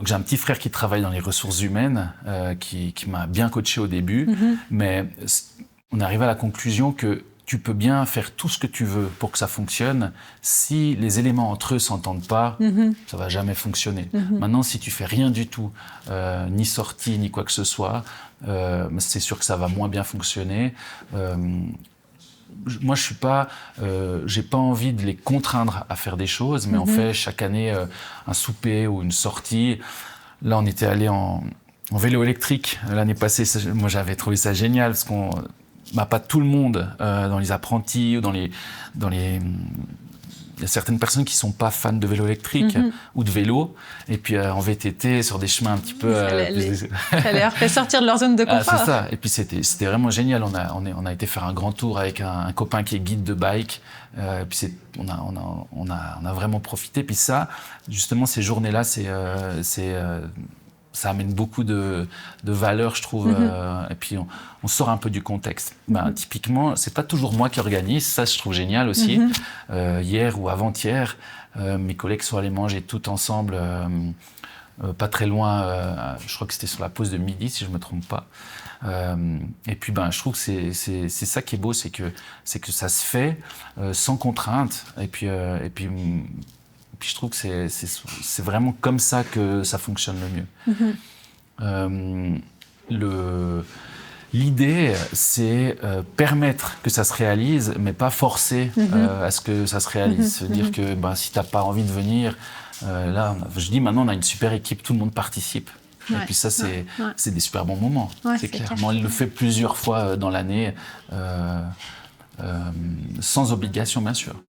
j'ai un petit frère qui travaille dans les ressources humaines, qui m'a bien coaché au début, mais on arrive à la conclusion que tu peux bien faire tout ce que tu veux pour que ça fonctionne. Si les éléments entre eux s'entendent pas, ça va jamais fonctionner. Maintenant, si tu fais rien du tout, ni sortie, ni quoi que ce soit, c'est sûr que ça va moins bien fonctionner. Moi, j'ai pas envie de les contraindre à faire des choses, mais on fait chaque année un souper ou une sortie. Là, on était allé en vélo électrique l'année passée. Moi, j'avais trouvé ça génial parce qu'on pas tout le monde dans les apprentis ou dans les il y a certaines personnes qui sont pas fans de vélo électrique ou de vélo, et puis en VTT sur des chemins un petit peu. Ça leur fait sortir de leur zone de confort. C'est ça. Et puis c'était vraiment génial. On a été faire un grand tour avec un copain qui est guide de bike. Et puis on a vraiment profité. Puis ça, justement, ces journées-là, ça amène beaucoup de valeur, je trouve. Et puis, on sort un peu du contexte. Typiquement, c'est pas toujours moi qui organise. Ça, je trouve génial aussi. Hier ou avant-hier, mes collègues sont allés manger tout ensemble, pas très loin. Je crois que c'était sur la pause de midi, si je me trompe pas. Et puis, je trouve que c'est ça qui est beau, c'est que ça se fait sans contrainte. Et puis je trouve que c'est vraiment comme ça que ça fonctionne le mieux. L'idée, c'est permettre que ça se réalise, mais pas forcer à ce que ça se réalise. C'est-à-dire que si tu n'as pas envie de venir, là, je dis maintenant, on a une super équipe, tout le monde participe. Et puis ça, c'est des super bons moments. C'est clairement, il le fait plusieurs fois dans l'année, sans obligation, bien sûr.